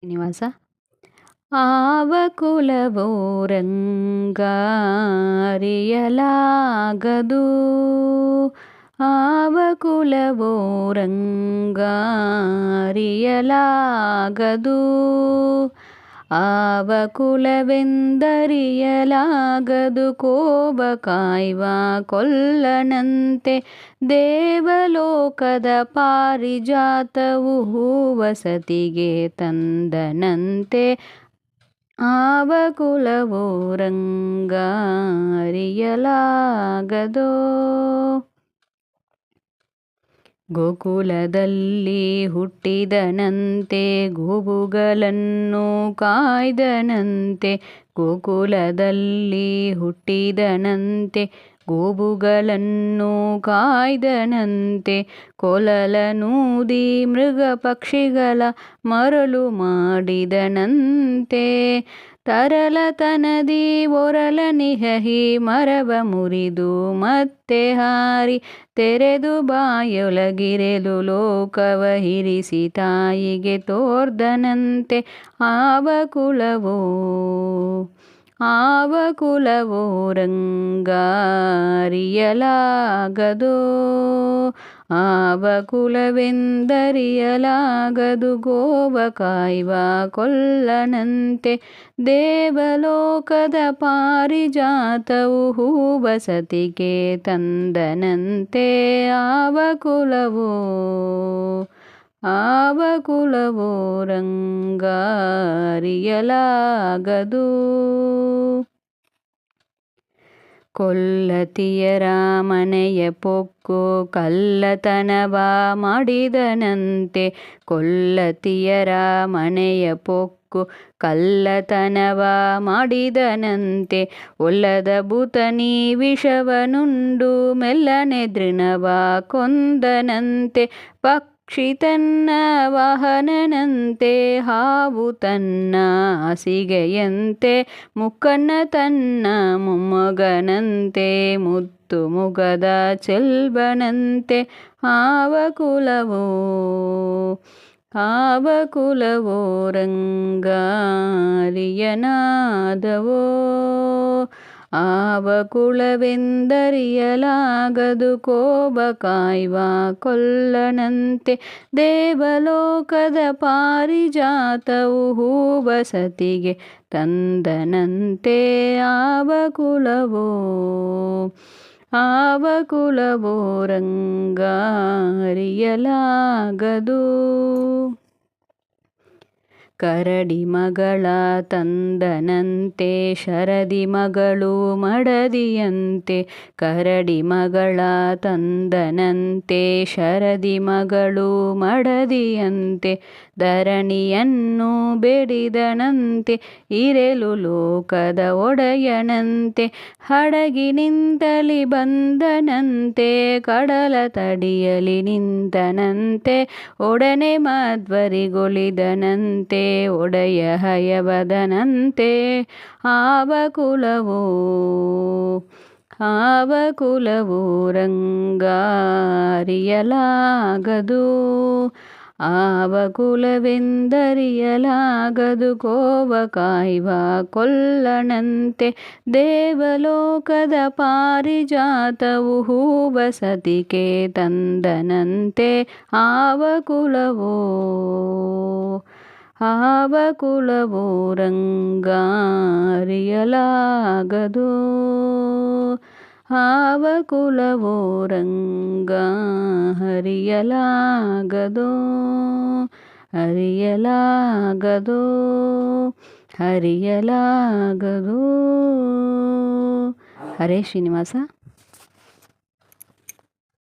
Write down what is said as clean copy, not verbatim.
ಶ್ರೀನಿವಾಸ. ಆವ ಕುಲವೋ ರಂಗಾರಿಯಲಾಗದು, ಆವ ಕುಲವೋ ರಂಗಾರಿಯಲಾಗದು, ಆವ ಕುಲವೆಂದರಿಯಲಾಗದು. ಕೋಬ ಕಾಯ್ವ ಕೊಲ್ಲನಂತೆ ದೇವಲೋಕದ ಪಾರಿಜಾತವು ಹೂವಸತಿಗೆ ತಂದನಂತೆ. ಆವ ಕುಲವೋ ರಂಗಾರಿಯಲಾಗದೋ. ಗೋಕುಲದಲ್ಲಿ ಹುಟ್ಟಿದನಂತೆ ಗೋವುಗಳನ್ನು ಕಾಯ್ದನಂತೆ, ಗೋಕುಲದಲ್ಲಿ ಹುಟ್ಟಿದನಂತೆ ಗೋವುಗಳನ್ನು ಕಾಯ್ದನಂತೆ. ಕೊಳಲನೂದಿ ಮೃಗ ಪಕ್ಷಿಗಳ ಮರಳು ಮಾಡಿದನಂತೆ, ತರಲತನದಿ ಒರಲನಿಹಿ ಮರವ ಮುರಿದು ಮತ್ತೆ ಹಾರಿ ತೆರೆದು ಬಾಯೊಳಗಿರೆಲು ಲೋಕವ ಹಿರಿಸಿ ತಾಯಿಗೆ ತೋರ್ದನಂತೆ. ಆವ ಕುಲವೋ ರಂಗಾರಿಯಲಾಗದೋ, ಆವ ಕುಲವೆಂದರಿಯಲಾಗದು. ಗೋವ ಕಾಯ್ವ ಕೊಲ್ಲನಂತೆ ದೇವಲೋಕದ ಪಾರಿಜಾತವು ಹೂವಸತಿಗೆ ತಂದನಂತೆ. ಆವ ಕುಲವೋ ರಂಗಾರಿಯಲಾಗದು. ಕೊಲ್ಲತಿಯರ ಮನೆಯ ಪೊಕ್ಕು ಕಳ್ಳತನವ ಮಾಡಿದನಂತೆ, ಕೊಲ್ಲತಿಯರ ಮನೆಯ ಪೊಕ್ಕು ಕಳ್ಳತನವ ಮಾಡಿದನಂತೆ. ಒಲ್ಲದ ಭೂತನಿ ವಿಷವನುಂಡು ಮೆಲ್ಲನೆ ದೃಢವ ಕೊಂದನಂತೆ. ಪಕ್ಷಿ ತನ್ನ ವಾಹನನಂತೆ, ಹಾವು ತನ್ನ ಹಾಸಿಗೆಯಂತೆ, ಮುಕ್ಕಣ್ಣ ತನ್ನ ಮೊಮ್ಮಗನಂತೆ, ಮುತ್ತು ಮುಗದ ಚೆಲ್ವನಂತೆ. ಆವ ಕುಲವೋ ರಂಗಾರಿಯನಾದವೋ, ಆವ ಕುಲವೆಂದರಿಯಲಾಗದು. ಕೋಬ ಕಾಯ್ವ ಕೊಲ್ಲನಂತೆ ದೇವಲೋಕದ ಪಾರಿಜಾತವು ಹೂವಸತಿಗೆ ತಂದನಂತೆ. ಆವ ಕುಲವೋ ರಂಗಾರಿಯಲಾಗದು. ಕರಡಿ ಮಗಳ ತಂದನಂತೆ ಶರದಿ ಮಗಳು ಮಡದಿಯಂತೆ, ಕರಡಿ ಮಗಳ ತಂದನಂತೆ ಶರದಿ ಮಗಳು ಮಡದಿಯಂತೆ. ಧರಣಿಯನ್ನು ಬೇಡಿದನಂತೆ ಇರೆಲು ಲೋಕದ ಒಡೆಯನಂತೆ, ಹಡಗಿನಿಂದಲಿ ಬಂದನಂತೆ ಕಡಲ ತಡಿಯಲಿ ನಿಂತನಂತೆ. ಒಡನೆ ಮಧ್ವರಿಗೊಳಿದನಂತೆ ಒಡೆಯ ಹಯವದನಂತೆ. ಆವ ಕುಲವೋ ರಂಗಾರಿಯಲಾಗದು, ಆವ ಕುಲವೆಂದರಿಯಲಾಗದು. ಕೋವ ಕಾಯ್ವ ಕೊಲ್ಲನಂತೆ ದೇವಲೋಕದ ಪಾರಿಜಾತವು ಹೂವಸತಿಗೆ ತಂದನಂತೆ. ಆವ ಕುಲವೋ ರಂಗಾರಿಯಲಾಗದು, ಆವ ಕುಲವೋ ರಂಗಾರಿಯಲಾಗದೋ. ಹರಿಯಲಾಗದೋ. ಹರೇ ಶ್ರೀನಿವಾಸ.